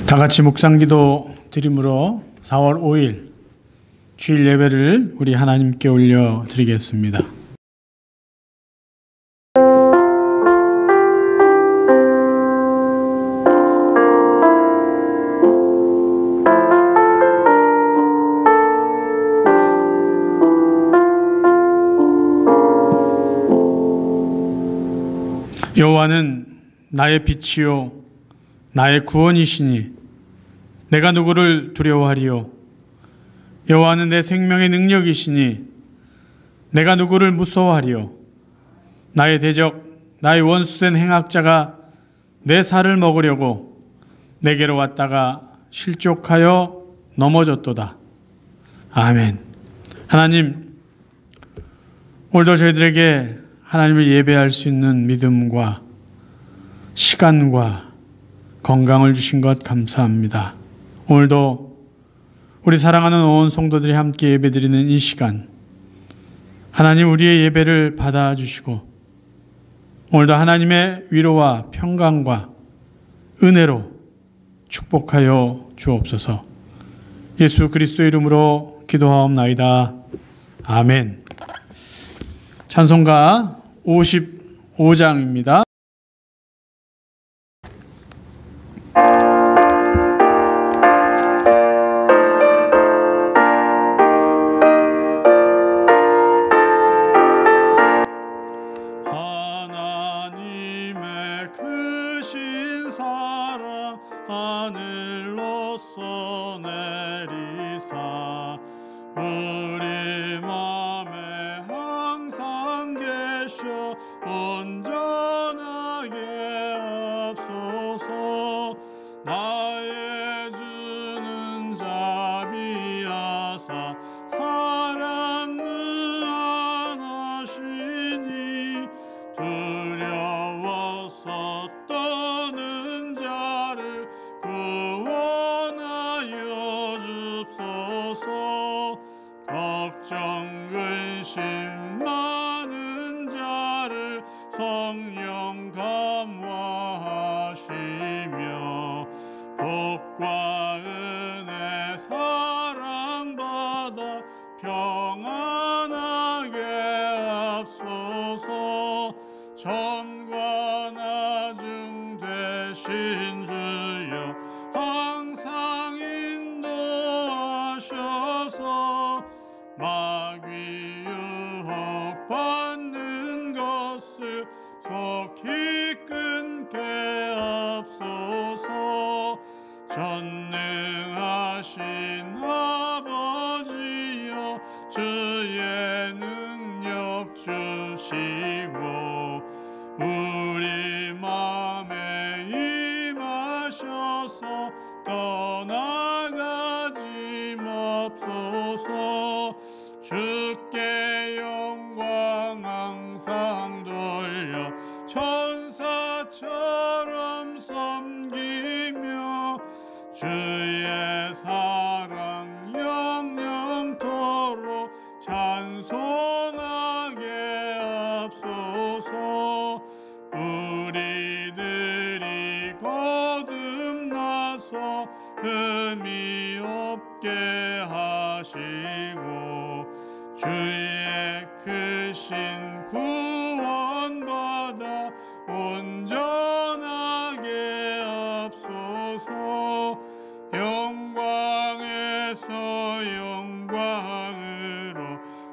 다 같이 묵상기도 드림으로 4월 5일 주일 예배를 우리 하나님께 올려드리겠습니다. 여호와는 나의 빛이요 나의 구원이시니 내가 누구를 두려워하리요. 여호와는 내 생명의 능력이시니 내가 누구를 무서워하리요. 나의 대적 나의 원수된 행악자가 내 살을 먹으려고 내게로 왔다가 실족하여 넘어졌도다. 아멘. 하나님, 오늘도 저희들에게 하나님을 예배할 수 있는 믿음과 시간과 건강을 주신 것 감사합니다. 오늘도 우리 사랑하는 온 성도들이 함께 예배드리는 이 시간, 하나님 우리의 예배를 받아주시고 오늘도 하나님의 위로와 평강과 은혜로 축복하여 주옵소서. 예수 그리스도 이름으로 기도하옵나이다. 아멘. 찬송가 55장입니다. 하나님의 크신 사랑 하늘로서 내리사 우리 맘에 항상 계셔 온전하게 앞서서 나의 주는 자비하사 사랑 무한하시니 두려워서 떠는 자를 구원하여 줍소서. 걱정 근심 많은 자를 성령 감화하시며 복과 은혜 사랑받아 평안하게 앞서서. 전과 나중 되신 주여 항상 인도하셔서 마귀 유혹 받는 것을 속히 끊게 앞서서. 전능하신 아버지여 주의 능력 주시고 우리 맘에 임하셔서 떠나가지 맙소서. 주께 영광 항상 돌려 천사처럼 섬기며 주의 사랑 영영토록 찬송하게 앞소서. 우리들이 거듭나서 흠이 없게 하시고 주의 크신 구원받아 온전하게 앞소서. 영광에서 영광으로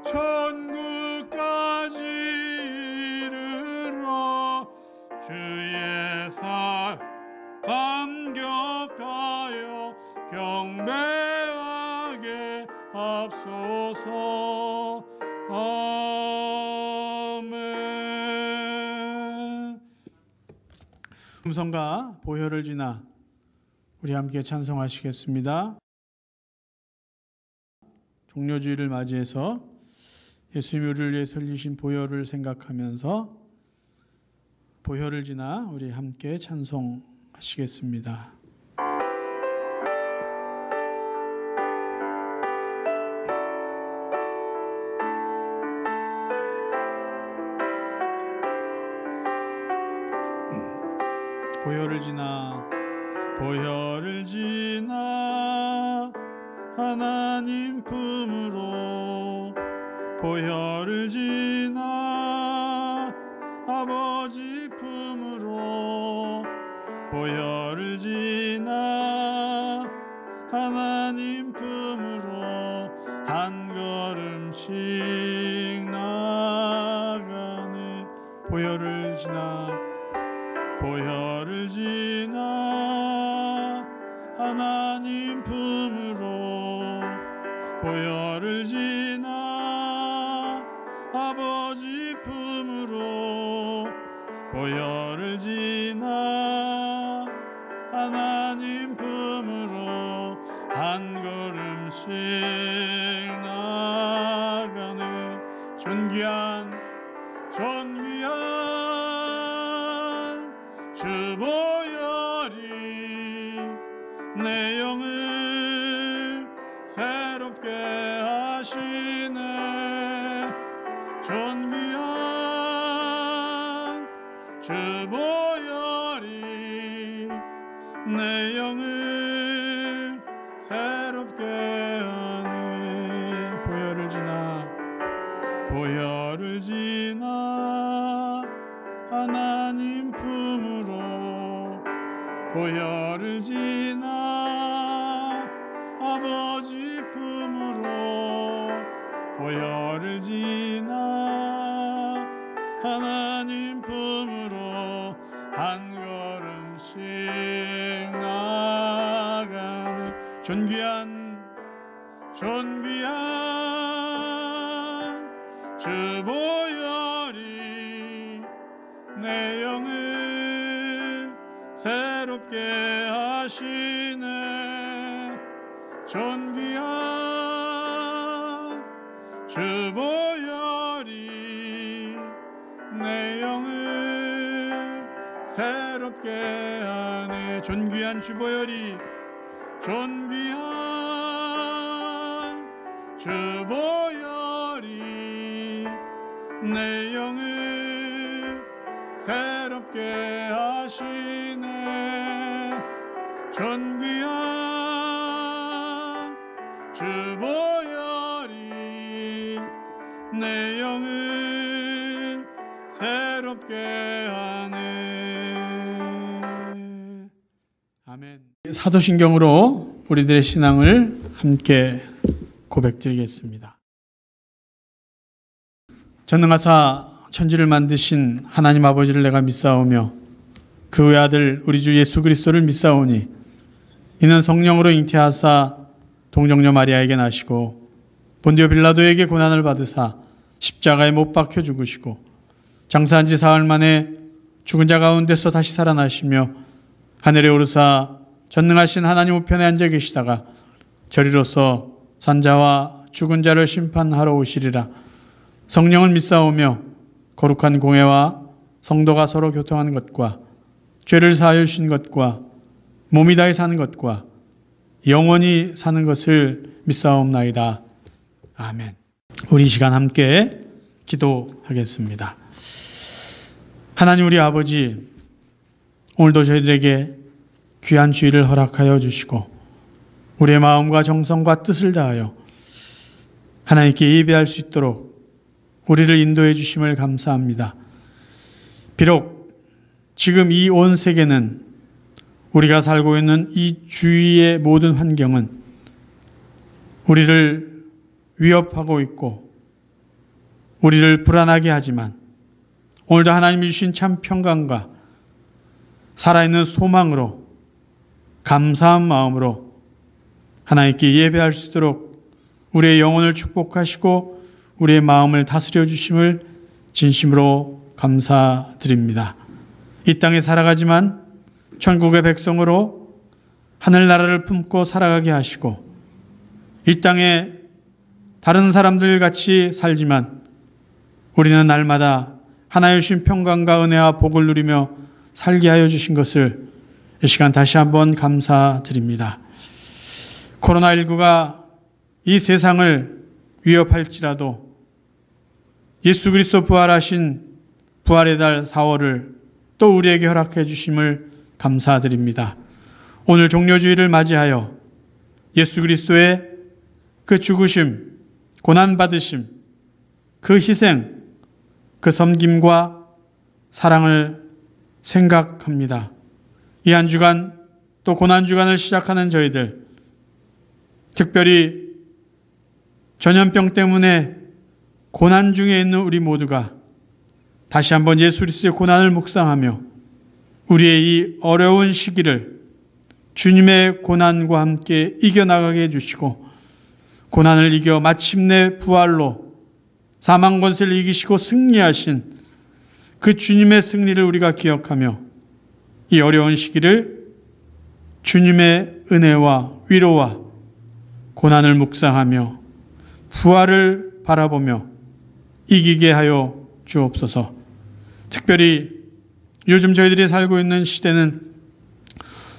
천국까지 이르러 주의 사 감격하여 경배하게 앞소서. 아멘. 음성과 보혈을 지나 우리 함께 찬송하시겠습니다. 종료주일을 맞이해서 예수님이 우리를 위해서 흘리신 보혈을 생각하면서 보혈을 지나 우리 함께 찬송하시겠습니다. 보혈을 지나 보혈을 지나 하나님 품으로 보혈을 지나 아버지 품으로 보혈을 지나 하나님 품으로 한 걸음씩 나가네. 보혈을 지나 보혈을 지나 하나님 품으로 보혈을 지나 아버지 품으로 보혈을 지나 하나님 품으로 한 걸음씩 나가네. 존귀한 주 보혈이 내 영을 새롭게 하시네. 존귀한 주 보혈이 내 영을 새롭게 하네. 보혈을 지나 하나님 품으로 보혈을 지나 아버지 품으로 보혈을 지나 하나님 품으로 한 걸음씩 나가네. 존귀한 주 보혈이 내 영을 새롭게 하시네. 존귀한 주 보혈이 내 영을 새롭게 하네. 존귀한 주 보혈이 내 영을 새롭게 하시네. 존귀한 주 보혈이 내 영을 새롭게 하네. 아멘. 사도신경으로 우리들의 신앙을 함께 고백드리겠습니다. 전능하사 천지를 만드신 하나님 아버지를 내가 믿사오며 그 외아들 우리 주 예수 그리스도를 믿사오니 이는 성령으로 잉태하사 동정녀 마리아에게 나시고 본디오 빌라도에게 고난을 받으사 십자가에 못 박혀 죽으시고 장사한 지 사흘 만에 죽은 자 가운데서 다시 살아나시며 하늘에 오르사 전능하신 하나님 우편에 앉아 계시다가 저리로서 산자와 죽은 자를 심판하러 오시리라. 성령을 믿사오며 거룩한 공회와 성도가 서로 교통하는 것과 죄를 사하여 주신 것과 몸이 다해 사는 것과 영원히 사는 것을 믿사옵나이다. 아멘. 우리 이 시간 함께 기도하겠습니다. 하나님 우리 아버지, 오늘도 저희들에게 귀한 주일을 허락하여 주시고 우리의 마음과 정성과 뜻을 다하여 하나님께 예배할 수 있도록 우리를 인도해 주심을 감사합니다. 비록 지금 이 온 세계는 우리가 살고 있는 이 주위의 모든 환경은 우리를 위협하고 있고 우리를 불안하게 하지만 오늘도 하나님이 주신 참 평강과 살아있는 소망으로 감사한 마음으로 하나님께 예배할 수 있도록 우리의 영혼을 축복하시고 우리의 마음을 다스려 주심을 진심으로 감사드립니다. 이 땅에 살아가지만 천국의 백성으로 하늘나라를 품고 살아가게 하시고 이 땅에 다른 사람들 같이 살지만 우리는 날마다 하나님 주신 평강과 은혜와 복을 누리며 살게 하여 주신 것을 이 시간 다시 한번 감사드립니다. 코로나19가 이 세상을 위협할지라도 예수 그리스도 부활하신 부활의 달 4월을 또 우리에게 허락해 주심을 감사드립니다. 오늘 종려주의를 맞이하여 예수 그리스도의 그 죽으심, 고난받으심, 그 희생, 그 섬김과 사랑을 생각합니다. 이 한 주간 또 고난주간을 시작하는 저희들, 특별히 전염병 때문에 고난 중에 있는 우리 모두가 다시 한번 예수 그리스도의 고난을 묵상하며 우리의 이 어려운 시기를 주님의 고난과 함께 이겨나가게 해주시고 고난을 이겨 마침내 부활로 사망 권세를 이기시고 승리하신 그 주님의 승리를 우리가 기억하며 이 어려운 시기를 주님의 은혜와 위로와 고난을 묵상하며 부활을 바라보며 이기게 하여 주옵소서. 특별히 요즘 저희들이 살고 있는 시대는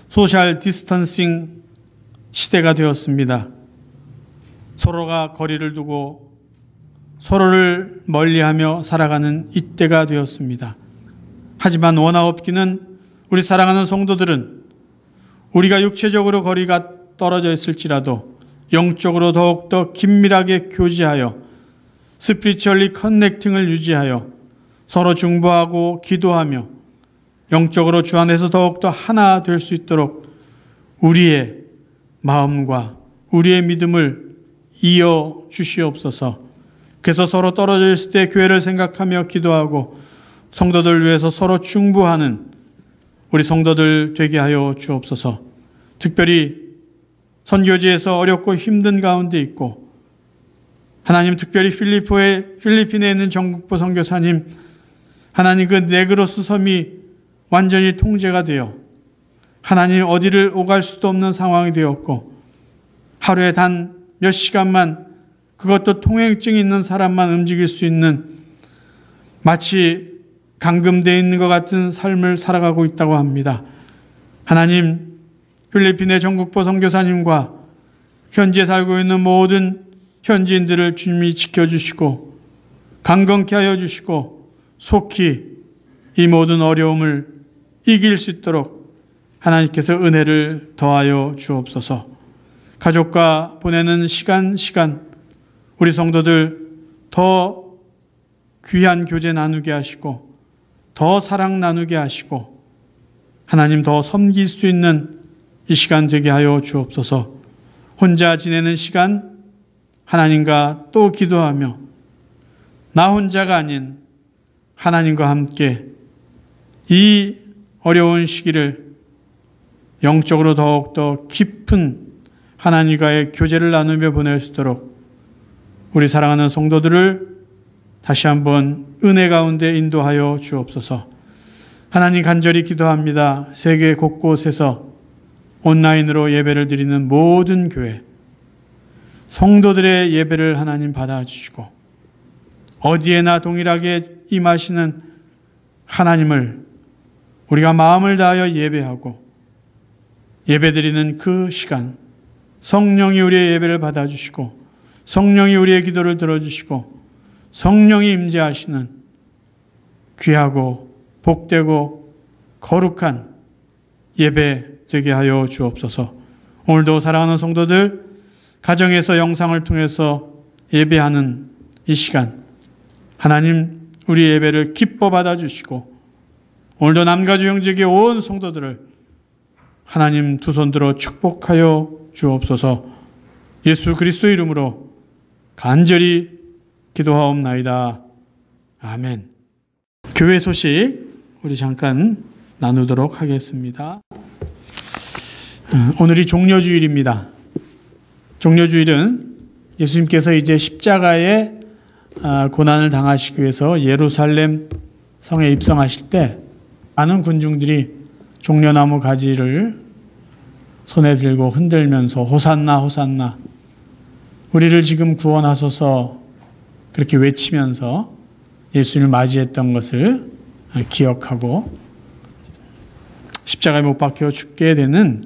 소셜 디스턴싱 시대가 되었습니다. 서로가 거리를 두고 서로를 멀리하며 살아가는 이때가 되었습니다. 하지만 원하옵기는 우리 사랑하는 성도들은 우리가 육체적으로 거리가 떨어져 있을지라도 영적으로 더욱더 긴밀하게 교제하여 스피리추얼리 커넥팅을 유지하여 서로 중보하고 기도하며 영적으로 주 안에서 더욱더 하나 될 수 있도록 우리의 마음과 우리의 믿음을 이어 주시옵소서. 그래서 서로 떨어져 있을 때 교회를 생각하며 기도하고 성도들 위해서 서로 중보하는 우리 성도들 되게 하여 주옵소서. 특별히 선교지에서 어렵고 힘든 가운데 있고 하나님 특별히 필리핀에 있는 정국보 선교사님 하나님 그 네그로스 섬이 완전히 통제가 되어 하나님 어디를 오갈 수도 없는 상황이 되었고 하루에 단 몇 시간만 그것도 통행증이 있는 사람만 움직일 수 있는 마치 감금되어 있는 것 같은 삶을 살아가고 있다고 합니다. 하나님 필리핀의 정국보 선교사님과 현지에 살고 있는 모든 현지인들을 주님이 지켜주시고 강건케 하여 주시고 속히 이 모든 어려움을 이길 수 있도록 하나님께서 은혜를 더하여 주옵소서. 가족과 보내는 시간 우리 성도들 더 귀한 교제 나누게 하시고 더 사랑 나누게 하시고 하나님 더 섬길 수 있는 이 시간 되게 하여 주옵소서. 혼자 지내는 시간 하나님과 또 기도하며 나 혼자가 아닌 하나님과 함께 이 어려운 시기를 영적으로 더욱더 깊은 하나님과의 교제를 나누며 보낼 수 있도록 우리 사랑하는 성도들을 다시 한번 은혜 가운데 인도하여 주옵소서. 하나님 간절히 기도합니다. 세계 곳곳에서 온라인으로 예배를 드리는 모든 교회 성도들의 예배를 하나님 받아주시고 어디에나 동일하게 임하시는 하나님을 우리가 마음을 다하여 예배하고 예배드리는 그 시간 성령이 우리의 예배를 받아주시고 성령이 우리의 기도를 들어주시고 성령이 임재하시는 귀하고 복되고 거룩한 예배 되게 하여 주옵소서. 오늘도 사랑하는 성도들 가정에서 영상을 통해서 예배하는 이 시간 하나님 우리 예배를 기뻐 받아주시고 오늘도 남가주 형제계 온 성도들을 하나님 두 손 들어 축복하여 주옵소서. 예수 그리스도 이름으로 간절히 기도하옵나이다. 아멘. 교회 소식 우리 잠깐 나누도록 하겠습니다. 오늘이 종려주일입니다. 종려주일은 예수님께서 이제 십자가의 고난을 당하시기 위해서 예루살렘 성에 입성하실 때 많은 군중들이 종려나무 가지를 손에 들고 흔들면서 호산나 호산나 우리를 지금 구원하소서 그렇게 외치면서 예수님을 맞이했던 것을 기억하고 십자가에 못 박혀 죽게 되는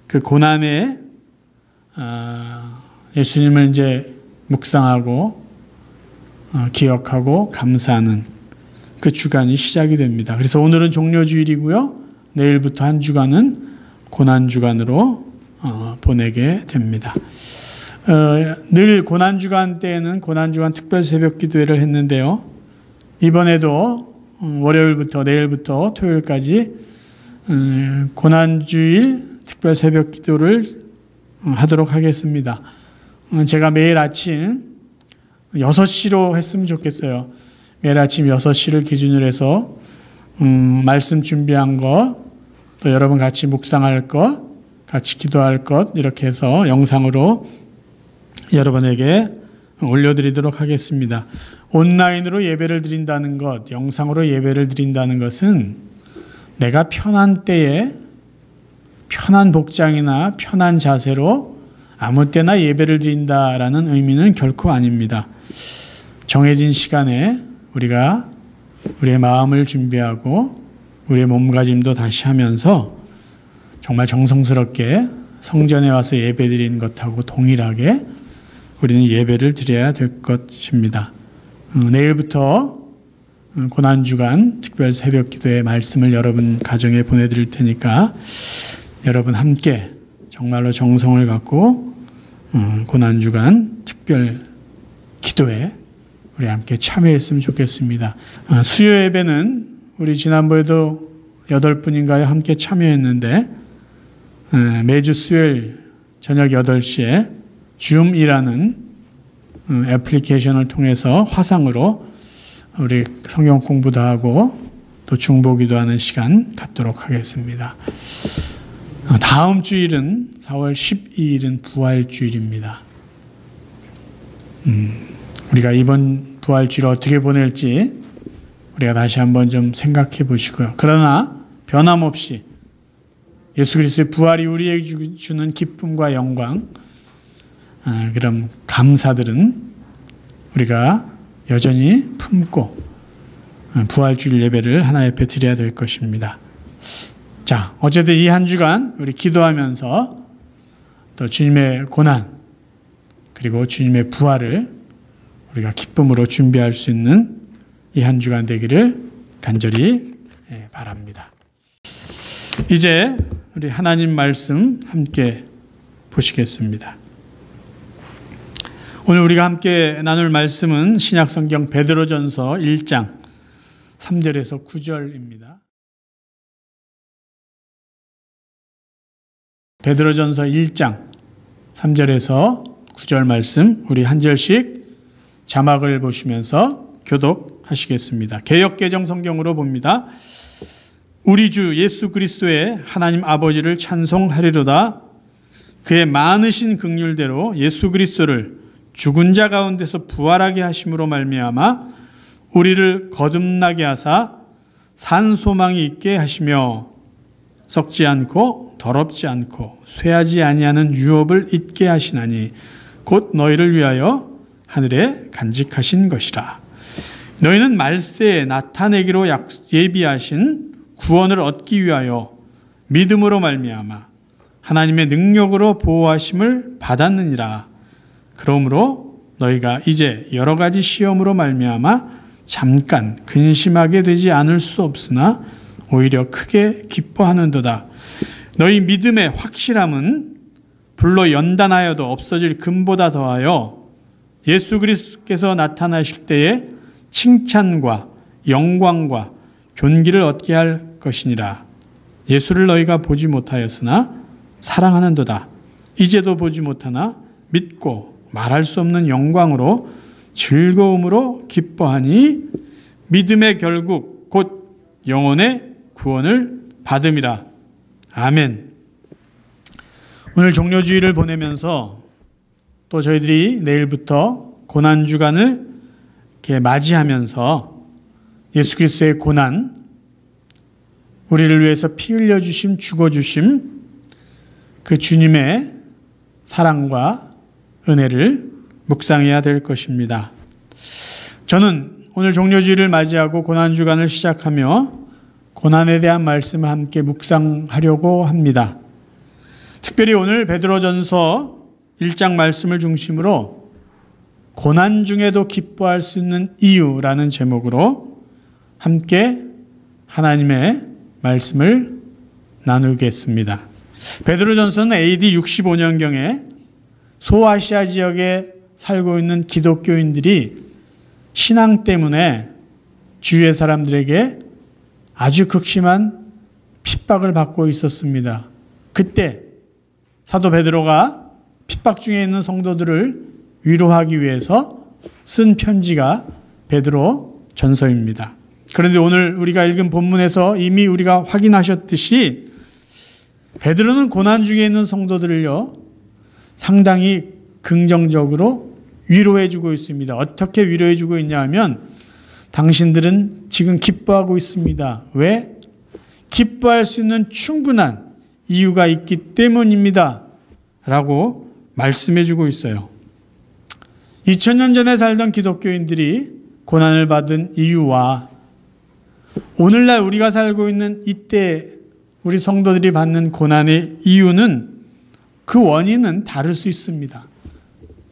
그 고난에 예수님을 이제 묵상하고 기억하고 감사하는 그 주간이 시작이 됩니다. 그래서 오늘은 종려주일이고요. 내일부터 한 주간은 고난주간으로 보내게 됩니다. 늘 고난주간 때에는 고난주간 특별 새벽 기도회를 했는데요. 이번에도 월요일부터 내일부터 토요일까지 고난주일 특별 새벽 기도를 하도록 하겠습니다. 제가 매일 아침 6시로 했으면 좋겠어요. 매일 아침 6시를 기준으로 해서 말씀 준비한 것, 또 여러분 같이 묵상할 것, 같이 기도할 것 이렇게 해서 영상으로 여러분에게 올려드리도록 하겠습니다. 온라인으로 예배를 드린다는 것, 영상으로 예배를 드린다는 것은 내가 편한 때에 편한 복장이나 편한 자세로 아무 때나 예배를 드린다라는 의미는 결코 아닙니다. 정해진 시간에 우리가 우리의 마음을 준비하고 우리의 몸가짐도 다시 하면서 정말 정성스럽게 성전에 와서 예배 드리는 것하고 동일하게 우리는 예배를 드려야 될 것입니다. 내일부터 고난주간 특별 새벽 기도의 말씀을 여러분 가정에 보내드릴 테니까 여러분 함께 정말로 정성을 갖고 고난주간 특별 기도에 우리 함께 참여했으면 좋겠습니다. 수요 예배는 우리 지난번에도 8분인가요? 함께 참여했는데 매주 수요일 저녁 8시에 줌이라는 애플리케이션을 통해서 화상으로 우리 성경 공부도 하고 또 중보기도 하는 시간 갖도록 하겠습니다. 다음 주일은 4월 12일은 부활주일입니다. 우리가 이번 부활주일을 어떻게 보낼지 우리가 다시 한번 좀 생각해 보시고요. 그러나 변함없이 예수 그리스도의 부활이 우리에게 주는 기쁨과 영광, 그럼 감사들은 우리가 여전히 품고 부활주일 예배를 하나 옆에 드려야 될 것입니다. 자, 어쨌든 이 한 주간 우리 기도하면서 또 주님의 고난 그리고 주님의 부활을 우리가 기쁨으로 준비할 수 있는 이 한 주간 되기를 간절히 바랍니다. 이제 우리 하나님 말씀 함께 보시겠습니다. 오늘 우리가 함께 나눌 말씀은 신약성경 베드로전서 1장 3절에서 9절입니다. 베드로전서 1장 3절에서 9절 말씀 우리 한 절씩 자막을 보시면서 교독하시겠습니다. 개역개정 성경으로 봅니다. 우리 주 예수 그리스도의 하나님 아버지를 찬송하리로다. 그의 많으신 긍휼대로 예수 그리스도를 죽은 자 가운데서 부활하게 하심으로 말미암아 우리를 거듭나게 하사 산 소망이 있게 하시며 썩지 않고 더럽지 않고 쇠하지 아니하는 유업을 잊게 하시나니 곧 너희를 위하여 하늘에 간직하신 것이라. 너희는 말세에 나타내기로 예비하신 구원을 얻기 위하여 믿음으로 말미암아 하나님의 능력으로 보호하심을 받았느니라. 그러므로 너희가 이제 여러 가지 시험으로 말미암아 잠깐 근심하게 되지 않을 수 없으나 오히려 크게 기뻐하는도다. 너희 믿음의 확실함은 불로 연단하여도 없어질 금보다 더하여 예수 그리스도께서 나타나실 때에 칭찬과 영광과 존귀를 얻게 할 것이니라. 예수를 너희가 보지 못하였으나 사랑하는도다. 이제도 보지 못하나 믿고 말할 수 없는 영광으로 즐거움으로 기뻐하니 믿음의 결국 곧 영혼의 구원을 받음이라. 아멘. 오늘 종료주의를 보내면서 또 저희들이 내일부터 고난주간을 이렇게 맞이하면서 예수 그리스도의 고난, 우리를 위해서 피 흘려주심, 죽어주심, 그 주님의 사랑과 은혜를 묵상해야 될 것입니다. 저는 오늘 종료주의를 맞이하고 고난주간을 시작하며 고난에 대한 말씀을 함께 묵상하려고 합니다. 특별히 오늘 베드로전서 1장 말씀을 중심으로 고난 중에도 기뻐할 수 있는 이유라는 제목으로 함께 하나님의 말씀을 나누겠습니다. 베드로전서는 AD 65년경에 소아시아 지역에 살고 있는 기독교인들이 신앙 때문에 주위의 사람들에게 아주 극심한 핍박을 받고 있었습니다. 그때 사도 베드로가 핍박 중에 있는 성도들을 위로하기 위해서 쓴 편지가 베드로 전서입니다. 그런데 오늘 우리가 읽은 본문에서 이미 우리가 확인하셨듯이 베드로는 고난 중에 있는 성도들을요, 상당히 긍정적으로 위로해주고 있습니다. 어떻게 위로해주고 있냐 하면 당신들은 지금 기뻐하고 있습니다. 왜? 기뻐할 수 있는 충분한 이유가 있기 때문입니다. 라고 말씀해주고 있어요. 2000년 전에 살던 기독교인들이 고난을 받은 이유와 오늘날 우리가 살고 있는 이때 우리 성도들이 받는 고난의 이유는 그 원인은 다를 수 있습니다.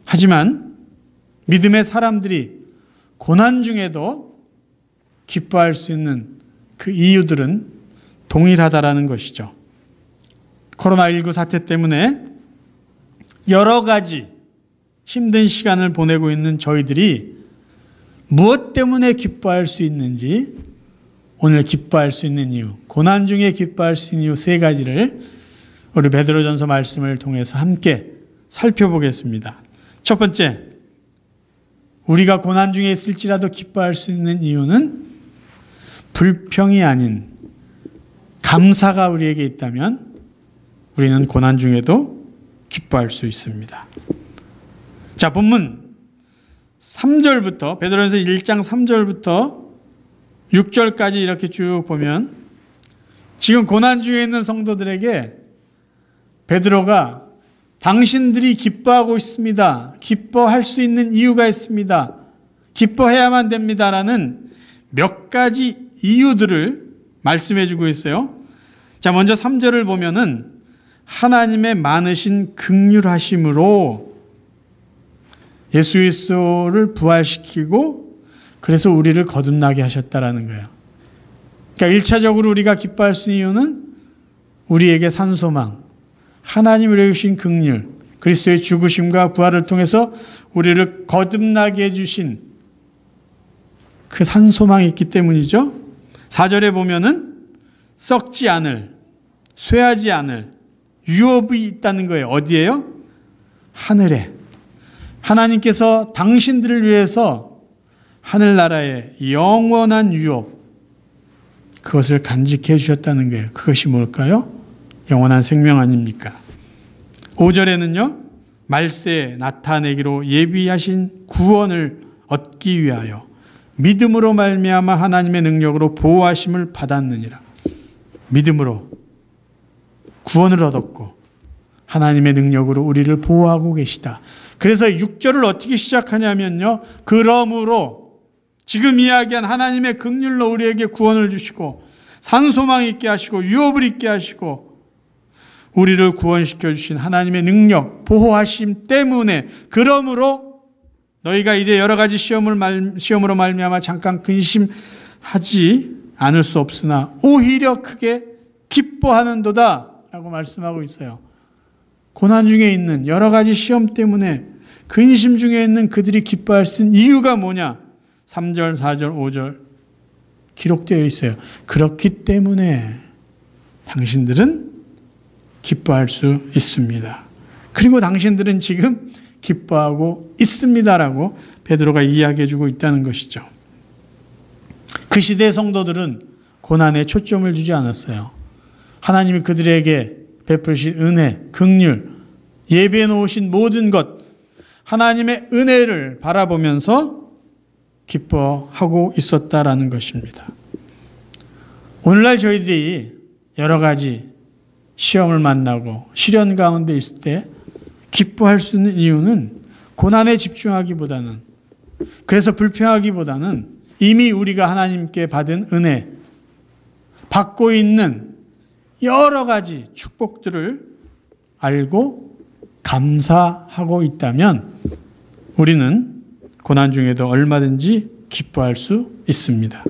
하지만 믿음의 사람들이 고난 중에도 기뻐할 수 있는 그 이유들은 동일하다라는 것이죠. 코로나19 사태 때문에 여러 가지 힘든 시간을 보내고 있는 저희들이 무엇 때문에 기뻐할 수 있는지, 오늘 기뻐할 수 있는 이유, 고난 중에 기뻐할 수 있는 이유 세 가지를 우리 베드로전서 말씀을 통해서 함께 살펴보겠습니다. 첫 번째, 우리가 고난 중에 있을지라도 기뻐할 수 있는 이유는 불평이 아닌 감사가 우리에게 있다면 우리는 고난 중에도 기뻐할 수 있습니다. 자, 본문 3절부터 베드로전서 1장 3절부터 6절까지 이렇게 쭉 보면 지금 고난 중에 있는 성도들에게 베드로가 당신들이 기뻐하고 있습니다. 기뻐할 수 있는 이유가 있습니다. 기뻐해야만 됩니다라는 몇 가지 이유들을 말씀해 주고 있어요. 자, 먼저 3절을 보면은 하나님의 많으신 긍휼하심으로 예수 그리스도를 부활시키고 그래서 우리를 거듭나게 하셨다라는 거예요. 그러니까 1차적으로 우리가 기뻐할 수 있는 이유는 우리에게 산소망, 하나님 우리에게 주신 긍휼, 그리스도의 죽으심과 부활을 통해서 우리를 거듭나게 해주신 그 산소망이 있기 때문이죠. 4절에 보면은 썩지 않을, 쇠하지 않을 유업이 있다는 거예요. 어디에요? 하늘에. 하나님께서 당신들을 위해서 하늘나라의 영원한 유업, 그것을 간직해 주셨다는 거예요. 그것이 뭘까요? 영원한 생명 아닙니까? 5절에는요, 말세에 나타내기로 예비하신 구원을 얻기 위하여 믿음으로 말미암아 하나님의 능력으로 보호하심을 받았느니라. 믿음으로 구원을 얻었고 하나님의 능력으로 우리를 보호하고 계시다. 그래서 6절을 어떻게 시작하냐면요, 그러므로 지금 이야기한 하나님의 긍휼로 우리에게 구원을 주시고 산소망 있게 하시고 유업을 있게 하시고 우리를 구원시켜 주신 하나님의 능력, 보호하심 때문에, 그러므로 너희가 이제 여러 가지 시험으로 말미암아 잠깐 근심하지 않을 수 없으나 오히려 크게 기뻐하는도다 라고 말씀하고 있어요. 고난 중에 있는 여러 가지 시험 때문에 근심 중에 있는 그들이 기뻐할 수 있는 이유가 뭐냐? 3절, 4절, 5절 기록되어 있어요. 그렇기 때문에 당신들은 기뻐할 수 있습니다. 그리고 당신들은 지금 기뻐하고 있습니다라고 베드로가 이야기해 주고 있다는 것이죠. 그 시대의 성도들은 고난에 초점을 주지 않았어요. 하나님이 그들에게 베푸신 은혜, 긍휼, 예비해 놓으신 모든 것, 하나님의 은혜를 바라보면서 기뻐하고 있었다라는 것입니다. 오늘날 저희들이 여러 가지 시험을 만나고 시련 가운데 있을 때 기뻐할 수 있는 이유는 고난에 집중하기보다는, 그래서 불평하기보다는 이미 우리가 하나님께 받은 은혜, 받고 있는 여러 가지 축복들을 알고 감사하고 있다면 우리는 고난 중에도 얼마든지 기뻐할 수 있습니다.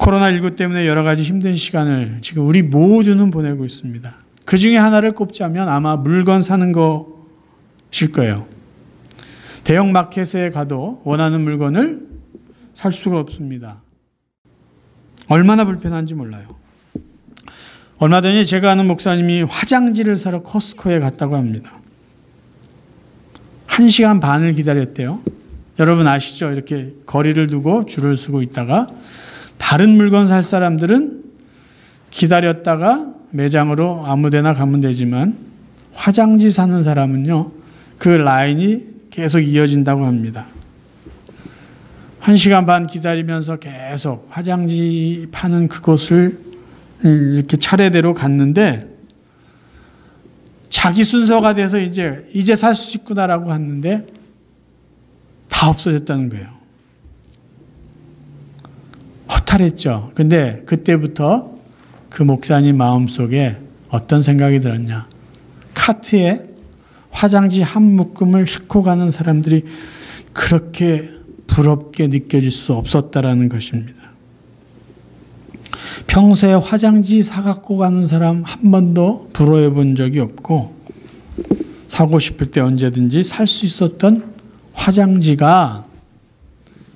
코로나19 때문에 여러 가지 힘든 시간을 지금 우리 모두는 보내고 있습니다. 그 중에 하나를 꼽자면 아마 물건 사는 것일 거예요. 대형 마켓에 가도 원하는 물건을 살 수가 없습니다. 얼마나 불편한지 몰라요. 얼마 전에 제가 아는 목사님이 화장지를 사러 코스코에 갔다고 합니다. 1시간 반을 기다렸대요. 여러분 아시죠? 이렇게 거리를 두고 줄을 서고 있다가 다른 물건 살 사람들은 기다렸다가 매장으로 아무 데나 가면 되지만 화장지 사는 사람은요, 그 라인이 계속 이어진다고 합니다. 1시간 반 기다리면서 계속 화장지 파는 그곳을 이렇게 차례대로 갔는데 자기 순서가 돼서 이제 살 수 있구나라고 했는데 다 없어졌다는 거예요. 허탈했죠. 근데 그때부터 그 목사님 마음속에 어떤 생각이 들었냐. 카트에 화장지 한 묶음을 싣고 가는 사람들이 그렇게 부럽게 느껴질 수 없었다라는 것입니다. 평소에 화장지 사갖고 가는 사람 한 번도 부러워 본 적이 없고 사고 싶을 때 언제든지 살 수 있었던 화장지가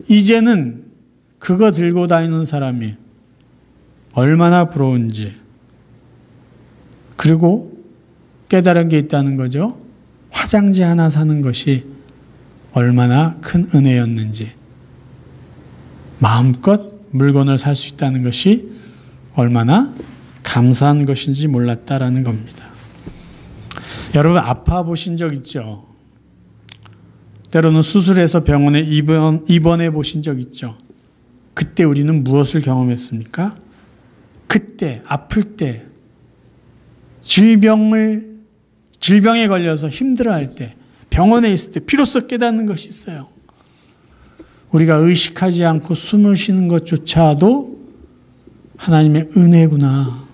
이제는 그거 들고 다니는 사람이 얼마나 부러운지, 그리고 깨달은 게 있다는 거죠. 화장지 하나 사는 것이 얼마나 큰 은혜였는지, 마음껏 물건을 살 수 있다는 것이 얼마나 감사한 것인지 몰랐다라는 겁니다. 여러분 아파 보신 적 있죠? 때로는 수술해서 병원에 입원해 보신 적 있죠? 그때 우리는 무엇을 경험했습니까? 그때 아플 때, 질병에 걸려서 힘들어할 때, 병원에 있을 때 비로소 깨닫는 것이 있어요. 우리가 의식하지 않고 숨을 쉬는 것조차도 하나님의 은혜구나.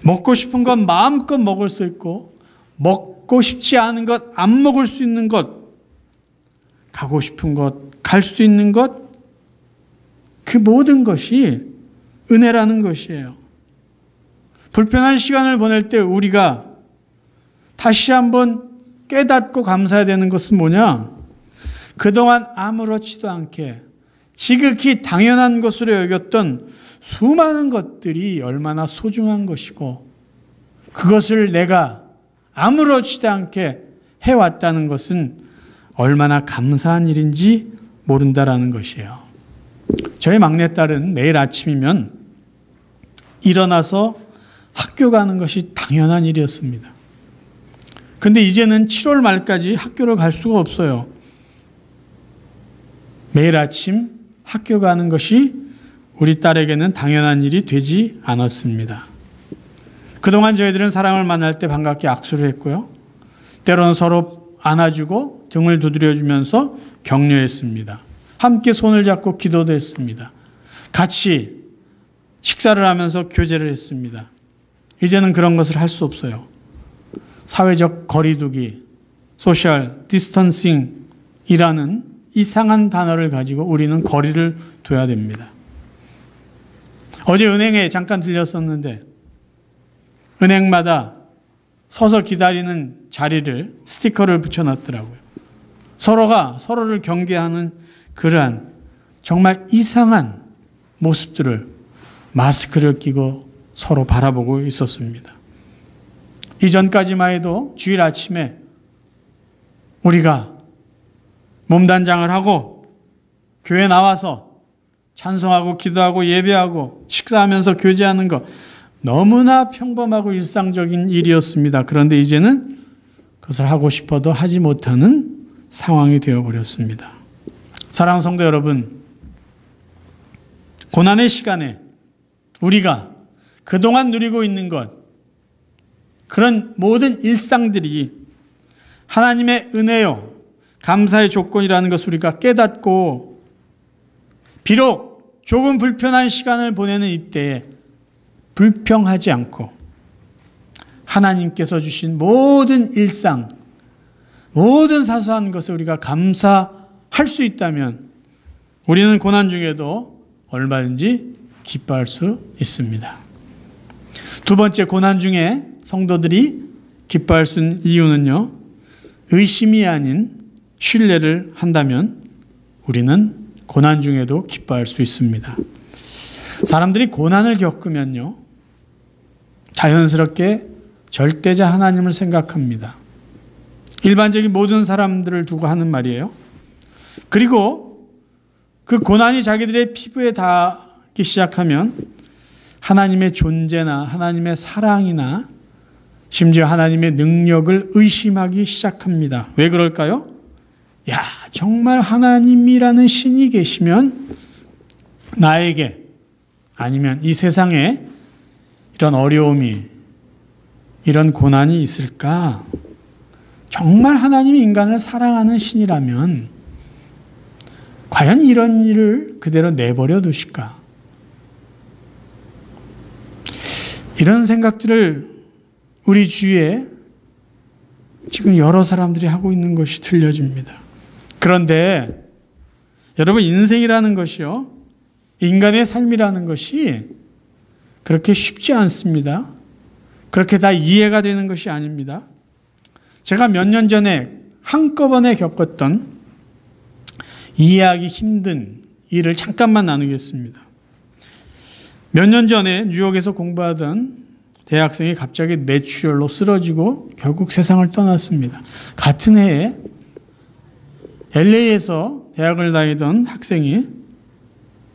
먹고 싶은 것 마음껏 먹을 수 있고, 먹고 싶지 않은 것 안 먹을 수 있는 것, 가고 싶은 것 갈 수 있는 것, 그 모든 것이 은혜라는 것이에요. 불편한 시간을 보낼 때 우리가 다시 한번 깨닫고 감사해야 되는 것은 뭐냐? 그동안 아무렇지도 않게 지극히 당연한 것으로 여겼던 수많은 것들이 얼마나 소중한 것이고 그것을 내가 아무렇지도 않게 해왔다는 것은 얼마나 감사한 일인지 모른다라는 것이에요. 저희 막내딸은 매일 아침이면 일어나서 학교 가는 것이 당연한 일이었습니다. 근데 이제는 7월 말까지 학교를 갈 수가 없어요. 매일 아침 학교 가는 것이 우리 딸에게는 당연한 일이 되지 않았습니다. 그동안 저희들은 사람을 만날 때 반갑게 악수를 했고요. 때로는 서로 안아주고 등을 두드려주면서 격려했습니다. 함께 손을 잡고 기도도 했습니다. 같이 식사를 하면서 교제를 했습니다. 이제는 그런 것을 할 수 없어요. 사회적 거리두기, 소셜 디스턴싱이라는 이상한 단어를 가지고 우리는 거리를 둬야 됩니다. 어제 은행에 잠깐 들렸었는데 은행마다 서서 기다리는 자리를 스티커를 붙여놨더라고요. 서로가 서로를 경계하는 그러한 정말 이상한 모습들을 마스크를 끼고 서로 바라보고 있었습니다. 이전까지만 해도 주일 아침에 우리가 몸단장을 하고 교회 나와서 찬송하고 기도하고 예배하고 식사하면서 교제하는 것 너무나 평범하고 일상적인 일이었습니다. 그런데 이제는 그것을 하고 싶어도 하지 못하는 상황이 되어버렸습니다. 사랑하는 성도 여러분, 고난의 시간에 우리가 그동안 누리고 있는 것, 그런 모든 일상들이 하나님의 은혜요, 감사의 조건이라는 것을 우리가 깨닫고 비록 조금 불편한 시간을 보내는 이때에 불평하지 않고 하나님께서 주신 모든 일상, 모든 사소한 것을 우리가 감사할 수 있다면 우리는 고난 중에도 얼마든지 기뻐할 수 있습니다. 두 번째 고난 중에 성도들이 기뻐할 수 있는 이유는요, 의심이 아닌 신뢰를 한다면 우리는 고난 중에도 기뻐할 수 있습니다. 사람들이 고난을 겪으면요, 자연스럽게 절대자 하나님을 생각합니다. 일반적인 모든 사람들을 두고 하는 말이에요. 그리고 그 고난이 자기들의 피부에 닿기 시작하면 하나님의 존재나 하나님의 사랑이나 심지어 하나님의 능력을 의심하기 시작합니다. 왜 그럴까요? 야, 정말 하나님이라는 신이 계시면 나에게 아니면 이 세상에 이런 어려움이, 이런 고난이 있을까? 정말 하나님이 인간을 사랑하는 신이라면 과연 이런 일을 그대로 내버려 두실까? 이런 생각들을 우리 주위에 지금 여러 사람들이 하고 있는 것이 들려집니다. 그런데 여러분, 인생이라는 것이요, 인간의 삶이라는 것이 그렇게 쉽지 않습니다. 그렇게 다 이해가 되는 것이 아닙니다. 제가 몇 년 전에 한꺼번에 겪었던 이해하기 힘든 일을 잠깐만 나누겠습니다. 몇 년 전에 뉴욕에서 공부하던 대학생이 갑자기 뇌출혈로 쓰러지고 결국 세상을 떠났습니다. 같은 해에 LA에서 대학을 다니던 학생이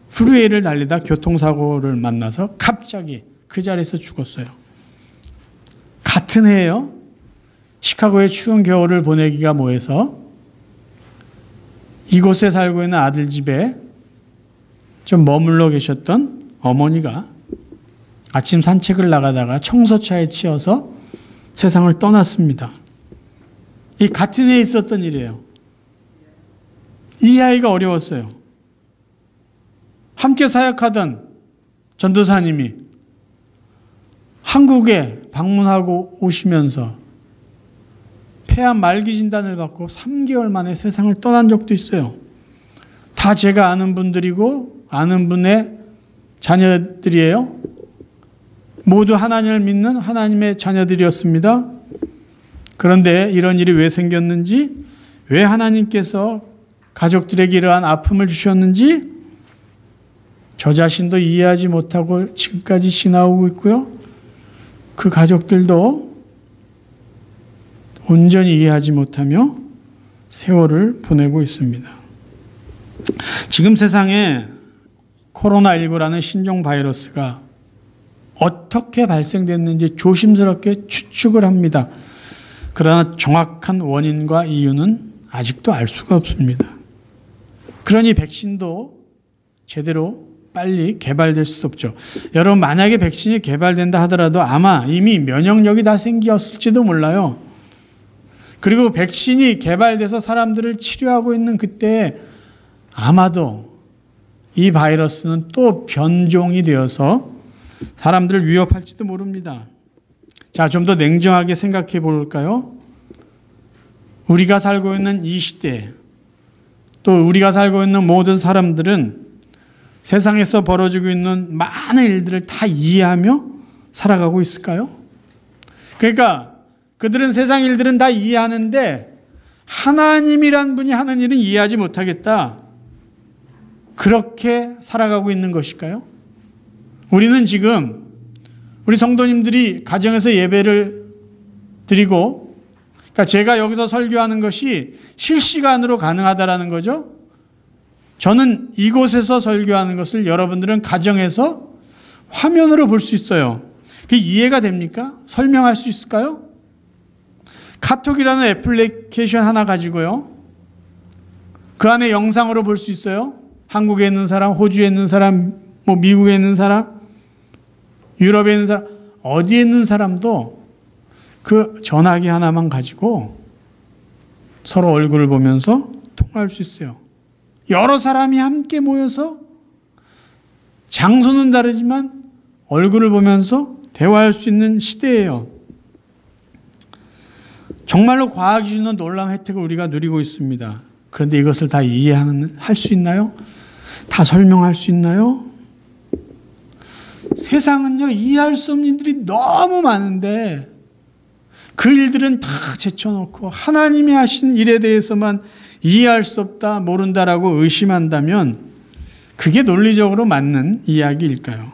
프리웨이를 달리다 교통사고를 만나서 갑자기 그 자리에서 죽었어요. 같은 해에요, 시카고의 추운 겨울을 보내기가 뭐해서 이곳에 살고 있는 아들 집에 좀 머물러 계셨던 어머니가 아침 산책을 나가다가 청소차에 치여서 세상을 떠났습니다. 이 같은 해에 있었던 일이에요. 이해하기가 어려웠어요. 함께 사역하던 전도사님이 한국에 방문하고 오시면서 폐암 말기 진단을 받고 3개월 만에 세상을 떠난 적도 있어요. 다 제가 아는 분들이고 아는 분의 자녀들이에요. 모두 하나님을 믿는 하나님의 자녀들이었습니다. 그런데 이런 일이 왜 생겼는지, 왜 하나님께서 가족들에게 이러한 아픔을 주셨는지 저 자신도 이해하지 못하고 지금까지 지나오고 있고요. 그 가족들도 온전히 이해하지 못하며 세월을 보내고 있습니다. 지금 세상에 코로나19라는 신종 바이러스가 어떻게 발생됐는지 조심스럽게 추측을 합니다. 그러나 정확한 원인과 이유는 아직도 알 수가 없습니다. 그러니 백신도 제대로 빨리 개발될 수도 없죠. 여러분, 만약에 백신이 개발된다 하더라도 아마 이미 면역력이 다 생겼을지도 몰라요. 그리고 백신이 개발돼서 사람들을 치료하고 있는 그때 아마도 이 바이러스는 또 변종이 되어서 사람들을 위협할지도 모릅니다. 자, 좀 더 냉정하게 생각해 볼까요? 우리가 살고 있는 이 시대, 또 우리가 살고 있는 모든 사람들은 세상에서 벌어지고 있는 많은 일들을 다 이해하며 살아가고 있을까요? 그러니까 그들은 세상 일들은 다 이해하는데 하나님이란 분이 하는 일은 이해하지 못하겠다. 그렇게 살아가고 있는 것일까요? 우리는 지금 우리 성도님들이 가정에서 예배를 드리고, 그러니까 제가 여기서 설교하는 것이 실시간으로 가능하다라는 거죠. 저는 이곳에서 설교하는 것을 여러분들은 가정에서 화면으로 볼 수 있어요. 그게 이해가 됩니까? 설명할 수 있을까요? 카톡이라는 애플리케이션 하나 가지고요, 그 안에 영상으로 볼 수 있어요. 한국에 있는 사람, 호주에 있는 사람, 뭐 미국에 있는 사람, 유럽에 있는 사람, 어디에 있는 사람도 그 전화기 하나만 가지고 서로 얼굴을 보면서 통화할 수 있어요. 여러 사람이 함께 모여서 장소는 다르지만 얼굴을 보면서 대화할 수 있는 시대예요. 정말로 과학이 주는 놀라운 혜택을 우리가 누리고 있습니다. 그런데 이것을 다 이해할 수 있나요? 다 설명할 수 있나요? 세상은요, 이해할 수 없는 일들이 너무 많은데 그 일들은 다 제쳐놓고 하나님이 하신 일에 대해서만 이해할 수 없다, 모른다라고 의심한다면 그게 논리적으로 맞는 이야기일까요?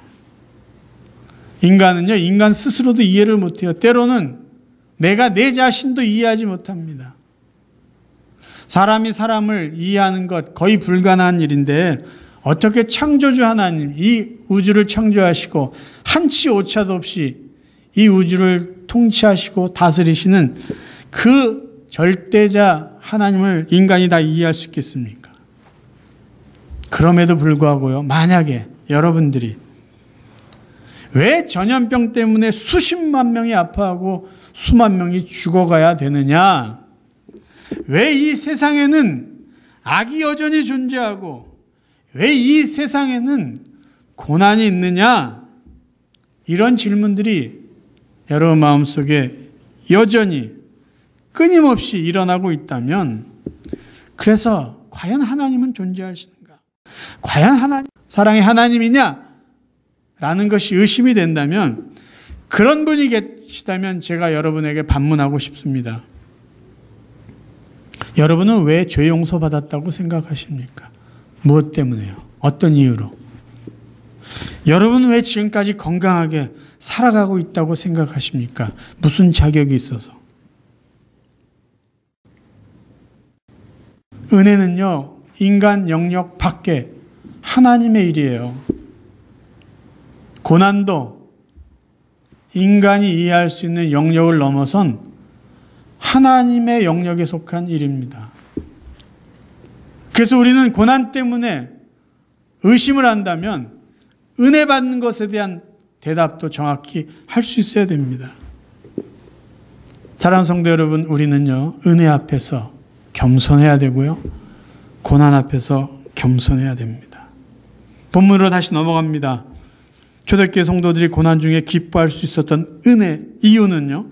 인간은요, 인간 스스로도 이해를 못해요. 때로는 내가 내 자신도 이해하지 못합니다. 사람이 사람을 이해하는 것 거의 불가능한 일인데 어떻게 창조주 하나님, 이 우주를 창조하시고 한치 오차도 없이 이 우주를 통치하시고 다스리시는 그 절대자 하나님을 인간이 다 이해할 수 있겠습니까? 그럼에도 불구하고요, 만약에 여러분들이 왜 전염병 때문에 수십만 명이 아파하고 수만 명이 죽어가야 되느냐? 왜 이 세상에는 악이 여전히 존재하고 왜 이 세상에는 고난이 있느냐? 이런 질문들이 여러분 마음속에 여전히 끊임없이 일어나고 있다면, 그래서 과연 하나님은 존재하시는가? 과연 하나님, 사랑의 하나님이냐? 라는 것이 의심이 된다면, 그런 분이 계시다면 제가 여러분에게 반문하고 싶습니다. 여러분은 왜 죄 용서 받았다고 생각하십니까? 무엇 때문에요? 어떤 이유로? 여러분은 왜 지금까지 건강하게 살아가고 있다고 생각하십니까? 무슨 자격이 있어서? 은혜는요, 인간 영역 밖에 하나님의 일이에요. 고난도 인간이 이해할 수 있는 영역을 넘어선 하나님의 영역에 속한 일입니다. 그래서 우리는 고난 때문에 의심을 한다면 은혜 받는 것에 대한 대답도 정확히 할 수 있어야 됩니다. 사랑하는 성도 여러분, 우리는요, 은혜 앞에서 겸손해야 되고요, 고난 앞에서 겸손해야 됩니다. 본문으로 다시 넘어갑니다. 초대교회 성도들이 고난 중에 기뻐할 수 있었던 은혜, 이유는요,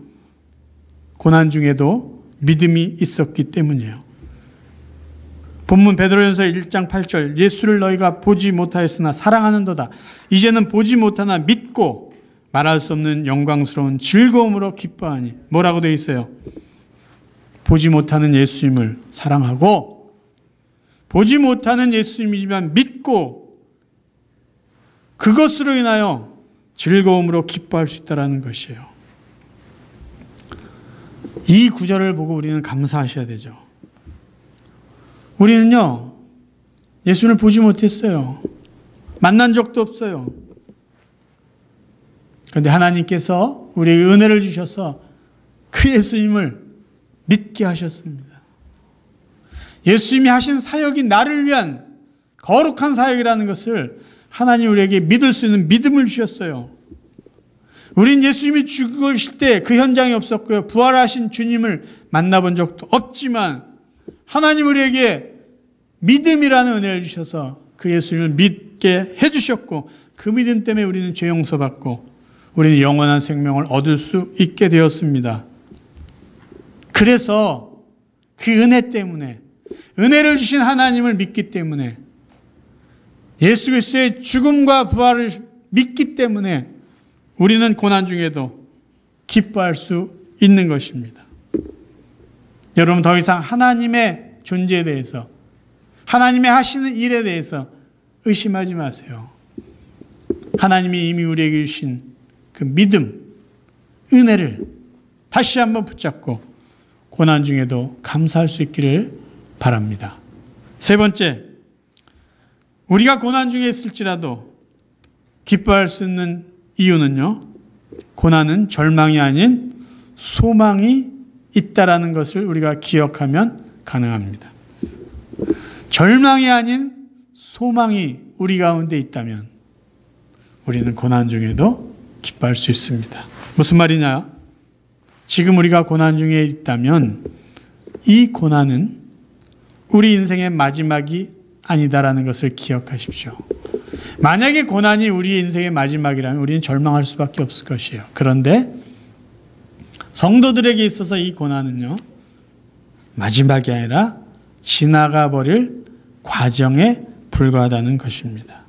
고난 중에도 믿음이 있었기 때문이에요. 본문 베드로전서 1장 8절, 예수를 너희가 보지 못하였으나 사랑하는도다. 이제는 보지 못하나 믿고 말할 수 없는 영광스러운 즐거움으로 기뻐하니. 뭐라고 되어 있어요? 보지 못하는 예수님을 사랑하고 보지 못하는 예수님이지만 믿고 그것으로 인하여 즐거움으로 기뻐할 수 있다는 것이에요. 이 구절을 보고 우리는 감사하셔야 되죠. 우리는요, 예수님을 보지 못했어요. 만난 적도 없어요. 그런데 하나님께서 우리에게 은혜를 주셔서 그 예수님을 믿게 하셨습니다. 예수님이 하신 사역이 나를 위한 거룩한 사역이라는 것을 하나님 우리에게 믿을 수 있는 믿음을 주셨어요. 우린 예수님이 죽으실 때 그 현장에 없었고요, 부활하신 주님을 만나본 적도 없지만 하나님 우리에게 믿음이라는 은혜를 주셔서 그 예수님을 믿게 해주셨고, 그 믿음 때문에 우리는 죄 용서받고 우리는 영원한 생명을 얻을 수 있게 되었습니다. 그래서 그 은혜 때문에, 은혜를 주신 하나님을 믿기 때문에, 예수 그리스도의 죽음과 부활을 믿기 때문에 우리는 고난 중에도 기뻐할 수 있는 것입니다. 여러분, 더 이상 하나님의 존재에 대해서, 하나님의 하시는 일에 대해서 의심하지 마세요. 하나님이 이미 우리에게 주신 그 믿음, 은혜를 다시 한번 붙잡고 고난 중에도 감사할 수 있기를 바랍니다. 세 번째, 우리가 고난 중에 있을지라도 기뻐할 수 있는 이유는요, 고난은 절망이 아닌 소망이 있다라는 것을 우리가 기억하면 가능합니다. 절망이 아닌 소망이 우리 가운데 있다면 우리는 고난 중에도 기뻐할 수 있습니다. 무슨 말이냐? 지금 우리가 고난 중에 있다면 이 고난은 우리 인생의 마지막이 아니다라는 것을 기억하십시오. 만약에 고난이 우리 인생의 마지막이라면 우리는 절망할 수밖에 없을 것이에요. 그런데 성도들에게 있어서 이 고난은요, 마지막이 아니라 지나가 버릴 과정에 불과하다는 것입니다.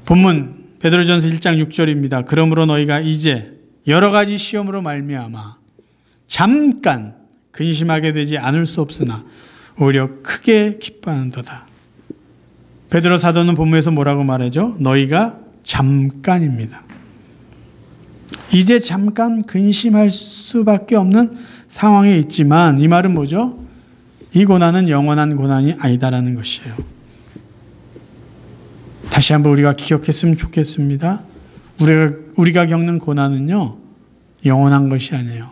본문 베드로전서 1장 6절입니다. 그러므로 너희가 이제 여러 가지 시험으로 말미암아 잠깐 근심하게 되지 않을 수 없으나 오히려 크게 기뻐하는도다. 베드로 사도는 본문에서 뭐라고 말하죠? 너희가 잠깐입니다. 이제 잠깐 근심할 수밖에 없는 상황에 있지만 이 말은 뭐죠? 이 고난은 영원한 고난이 아니다라는 것이에요. 다시 한번 우리가 기억했으면 좋겠습니다. 우리가 겪는 고난은요, 영원한 것이 아니에요.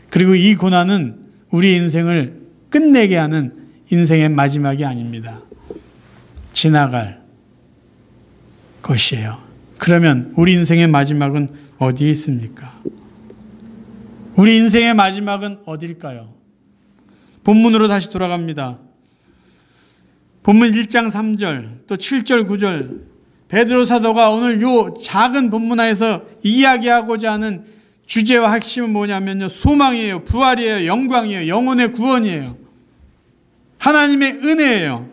그리고 이 고난은 우리 인생을 끝내게 하는 인생의 마지막이 아닙니다. 지나갈 것이에요. 그러면 우리 인생의 마지막은 어디에 있습니까? 우리 인생의 마지막은 어딜까요? 본문으로 다시 돌아갑니다. 본문 1장 3절 또 7절 9절 베드로 사도가 오늘 요 작은 본문에서 이야기하고자 하는 주제와 핵심은 뭐냐면요, 소망이에요, 부활이에요, 영광이에요, 영혼의 구원이에요, 하나님의 은혜예요,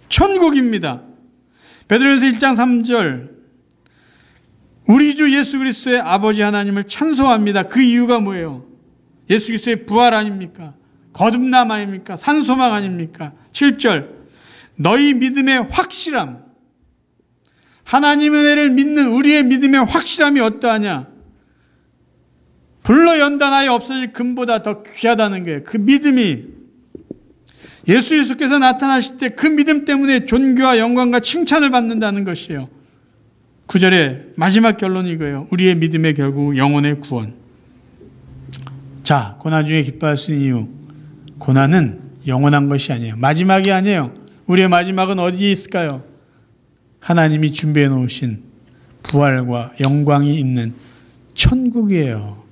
천국입니다. 베드로전서 1장 3절 우리 주 예수 그리스도의 아버지 하나님을 찬송합니다. 그 이유가 뭐예요? 예수 그리스도의 부활 아닙니까? 거듭남 아닙니까? 산소망 아닙니까? 7절 너희 믿음의 확실함, 하나님 은혜를 믿는 우리의 믿음의 확실함이 어떠하냐? 불로 연단하여 없어질 금보다 더 귀하다는 거예요. 그 믿음이 예수 그리스도께서 나타나실 때 그 믿음 때문에 존귀와 영광과 칭찬을 받는다는 것이에요. 9절의 마지막 결론이 이거예요. 우리의 믿음의 결국 영혼의 구원. 자, 고난 중에 기뻐할 수 있는 이유. 고난은 영원한 것이 아니에요. 마지막이 아니에요. 우리의 마지막은 어디에 있을까요? 하나님이 준비해 놓으신 부활과 영광이 있는 천국이에요.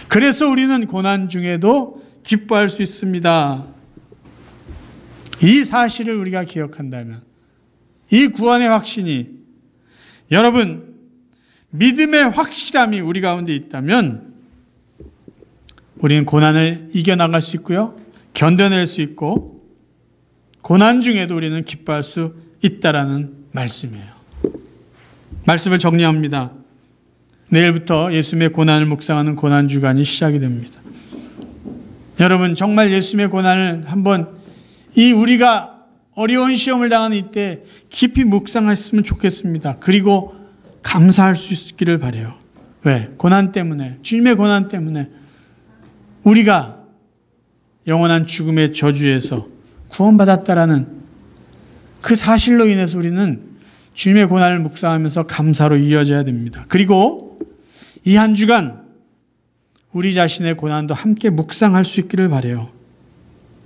그래서 우리는 고난 중에도 기뻐할 수 있습니다. 이 사실을 우리가 기억한다면, 이 구원의 확신이, 여러분 믿음의 확실함이 우리 가운데 있다면 우리는 고난을 이겨나갈 수 있고요, 견뎌낼 수 있고, 고난 중에도 우리는 기뻐할 수 있다라는 말씀이에요. 말씀을 정리합니다. 내일부터 예수님의 고난을 묵상하는 고난주간이 시작이 됩니다. 여러분 정말 예수님의 고난을 한번 이 우리가 어려운 시험을 당하는 이때 깊이 묵상했으면 좋겠습니다. 그리고 감사할 수 있기를 바라요. 왜? 고난 때문에, 주님의 고난 때문에 우리가 영원한 죽음의 저주에서 구원받았다라는 그 사실로 인해서 우리는 주님의 고난을 묵상하면서 감사로 이어져야 됩니다. 그리고 이 한 주간 우리 자신의 고난도 함께 묵상할 수 있기를 바라요.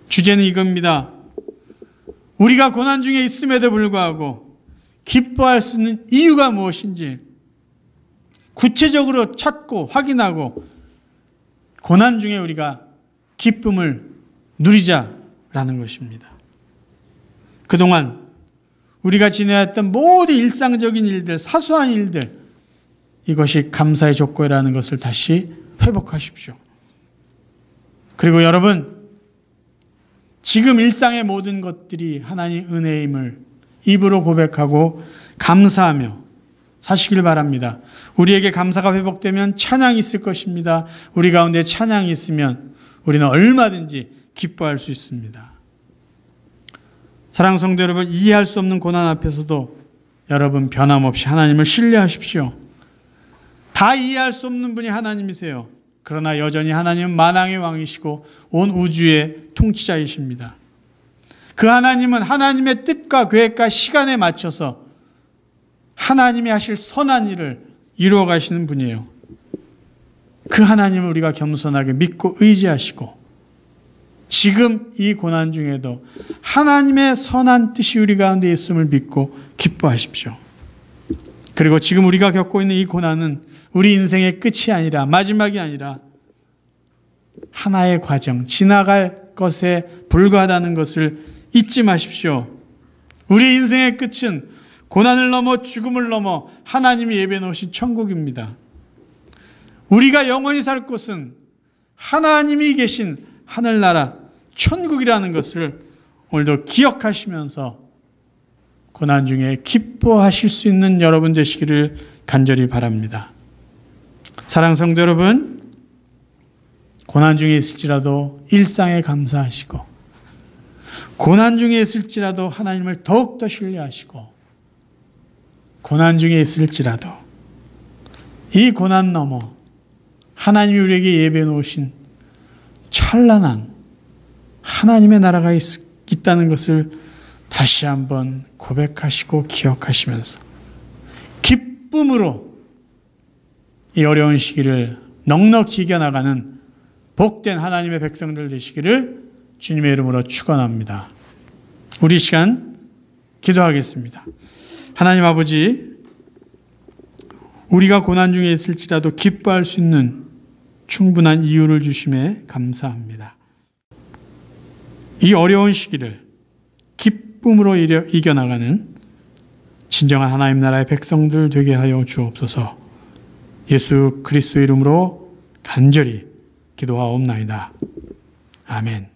주제는 이겁니다. 우리가 고난 중에 있음에도 불구하고 기뻐할 수 있는 이유가 무엇인지 구체적으로 찾고 확인하고 고난 중에 우리가 기쁨을 누리자라는 것입니다. 그동안 우리가 지내왔던 모든 일상적인 일들, 사소한 일들, 이것이 감사의 조건이라는 것을 다시 회복하십시오. 그리고 여러분, 지금 일상의 모든 것들이 하나님의 은혜임을 입으로 고백하고 감사하며 사시길 바랍니다. 우리에게 감사가 회복되면 찬양이 있을 것입니다. 우리 가운데 찬양이 있으면 우리는 얼마든지 기뻐할 수 있습니다. 사랑하는 성도 여러분, 이해할 수 없는 고난 앞에서도 여러분 변함없이 하나님을 신뢰하십시오. 다 이해할 수 없는 분이 하나님이세요. 그러나 여전히 하나님은 만왕의 왕이시고 온 우주의 통치자이십니다. 그 하나님은 하나님의 뜻과 계획과 시간에 맞춰서 하나님이 하실 선한 일을 이루어 가시는 분이에요. 그 하나님을 우리가 겸손하게 믿고 의지하시고 지금 이 고난 중에도 하나님의 선한 뜻이 우리 가운데 있음을 믿고 기뻐하십시오. 그리고 지금 우리가 겪고 있는 이 고난은 우리 인생의 끝이 아니라, 마지막이 아니라 하나의 과정, 지나갈 것에 불과하다는 것을 잊지 마십시오. 우리 인생의 끝은 고난을 넘어 죽음을 넘어 하나님이 예비해 놓으신 천국입니다. 우리가 영원히 살 곳은 하나님이 계신 하늘나라 천국이라는 것을 오늘도 기억하시면서 고난 중에 기뻐하실 수 있는 여러분 되시기를 간절히 바랍니다. 사랑하는 성도 여러분, 고난 중에 있을지라도 일상에 감사하시고, 고난 중에 있을지라도 하나님을 더욱더 신뢰하시고, 고난 중에 있을지라도 이 고난 넘어 하나님이 우리에게 예배해 놓으신 찬란한 하나님의 나라가 있다는 것을 다시 한번 고백하시고 기억하시면서 기쁨으로 이 어려운 시기를 넉넉히 이겨나가는 복된 하나님의 백성들 되시기를 주님의 이름으로 축원합니다. 우리 시간 기도하겠습니다. 하나님 아버지, 우리가 고난 중에 있을지라도 기뻐할 수 있는 충분한 이유를 주심에 감사합니다. 이 어려운 시기를 기쁨으로 이겨나가는 진정한 하나님 나라의 백성들 되게 하여 주옵소서. 예수 그리스도 이름으로 간절히 기도하옵나이다. 아멘.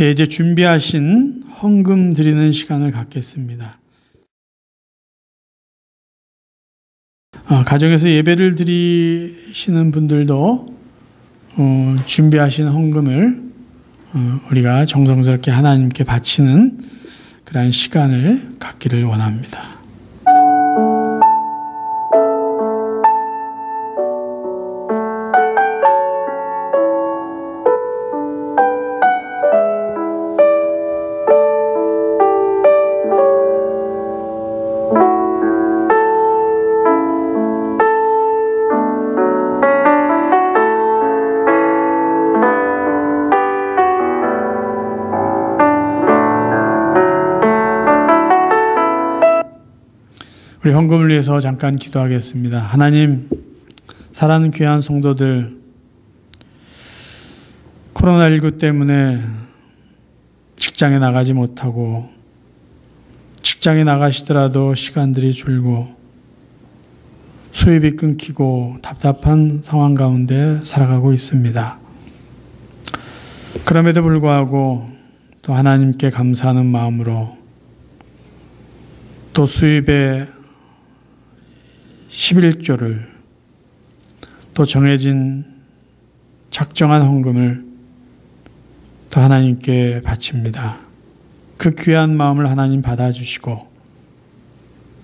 예, 이제 준비하신 헌금 드리는 시간을 갖겠습니다. 가정에서 예배를 드리시는 분들도 준비하신 헌금을 우리가 정성스럽게 하나님께 바치는 그러한 시간을 갖기를 원합니다. 우리 헌금을 위해서 잠깐 기도하겠습니다. 하나님, 사랑하는 귀한 성도들, 코로나19 때문에 직장에 나가지 못하고, 직장에 나가시더라도 시간들이 줄고 수입이 끊기고 답답한 상황 가운데 살아가고 있습니다. 그럼에도 불구하고 또 하나님께 감사하는 마음으로 또 수입의 11조를 또 정해진 작정한 헌금을 또 하나님께 바칩니다. 그 귀한 마음을 하나님 받아주시고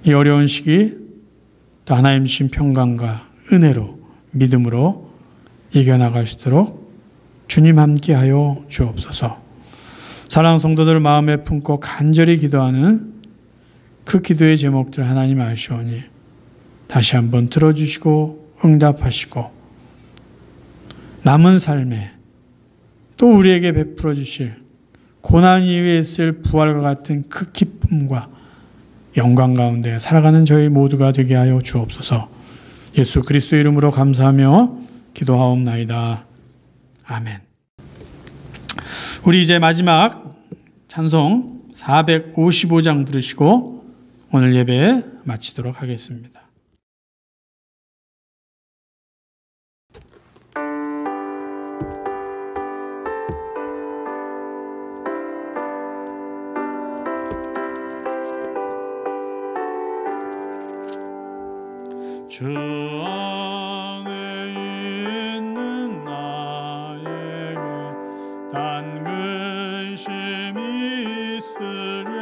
이 어려운 시기 또 하나님 주신 평강과 은혜로 믿음으로 이겨나갈 수 있도록 주님 함께하여 주옵소서. 사랑하는 성도들 마음에 품고 간절히 기도하는 그 기도의 제목들 하나님 아시오니 다시 한번 들어주시고 응답하시고 남은 삶에 또 우리에게 베풀어 주실 고난 이후에 있을 부활과 같은 그 기쁨과 영광 가운데 살아가는 저희 모두가 되게 하여 주옵소서. 예수 그리스도 이름으로 감사하며 기도하옵나이다. 아멘. 우리 이제 마지막 찬송 455장 부르시고 오늘 예배 마치도록 하겠습니다. 주 안에 있는 나에게 단 근심이 있으랴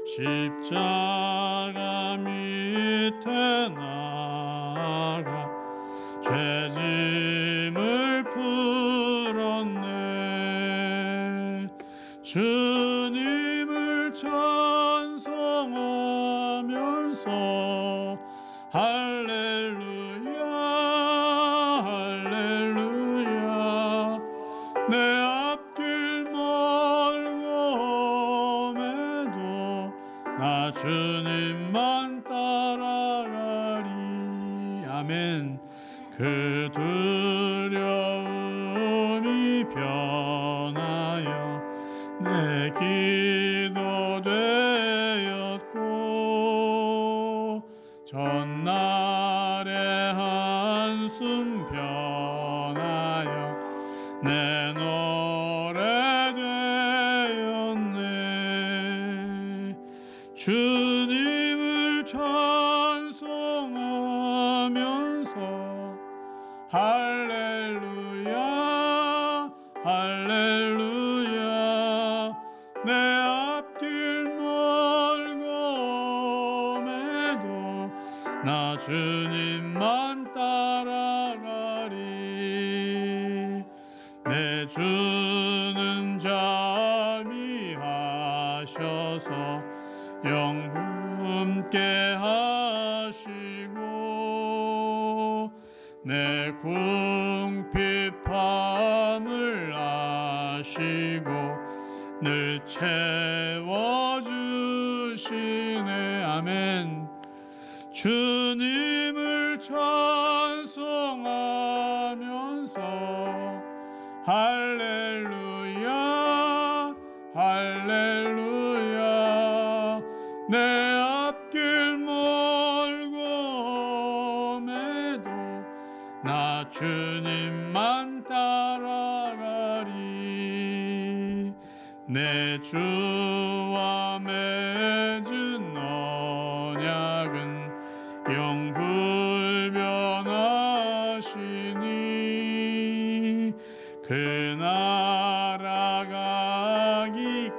십자가 밑에 나가 죄짐을 풀었네. 주님을 찬송하면서 할렐루야 할렐루야 내 앞길 멀고매도 나 주님만 따라가리. 아멘. 그 두려움이 변하여 내 기도 되었고 전날의 한숨 변하여 내 노래 되었네. 주님을 찬송하면서 할렐루야 할렐루야 내 앞길 멀고매도 나 주님만 따라가리 내 주는 잠이 하셔서 영분께 하시고 내 궁핍함을 아시고 늘 채워주시네. 아멘. 주님을 찬송하면서 할렐루야 할렐루야 내 앞길 멀고매도 나 주님만 따라가리 내 주와 맺은 언약은 영불변하시니 그 나라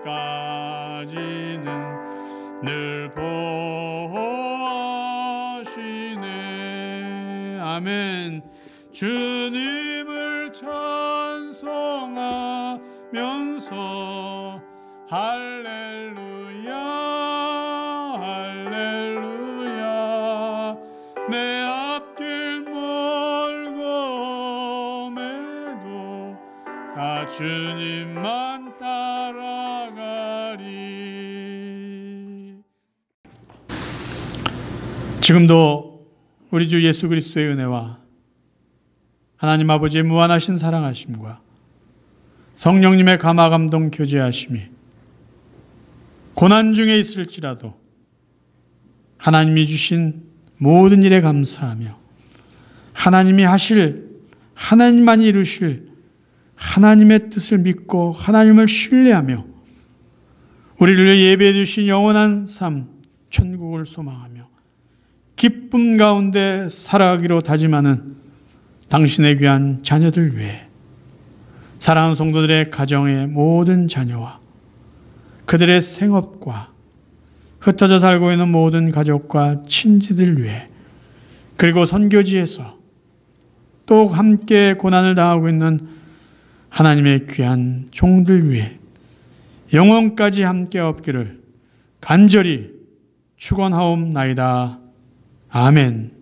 가기까지는 늘 보호하시네. 아멘. 주님을 찬송하면서 할렐루야 할렐루야 내 앞길 멀고매도 나 주님만 따라가리. 지금도 우리 주 예수 그리스도의 은혜와 하나님 아버지의 무한하신 사랑하심과 성령님의 감화감동 교제하심이 고난 중에 있을지라도 하나님이 주신 모든 일에 감사하며 하나님이 하실, 하나님만이 이루실 하나님의 뜻을 믿고 하나님을 신뢰하며 우리를 위해 예배해 주신 영원한 삶, 천국을 소망하며 기쁨 가운데 살아가기로 다짐하는 당신의 귀한 자녀들 위해 사랑하는 성도들의 가정의 모든 자녀와 그들의 생업과 흩어져 살고 있는 모든 가족과 친지들 위해 그리고 선교지에서 또 함께 고난을 당하고 있는 하나님의 귀한 종들 위해 영원까지 함께 없기를 간절히 축원하옵나이다. 아멘.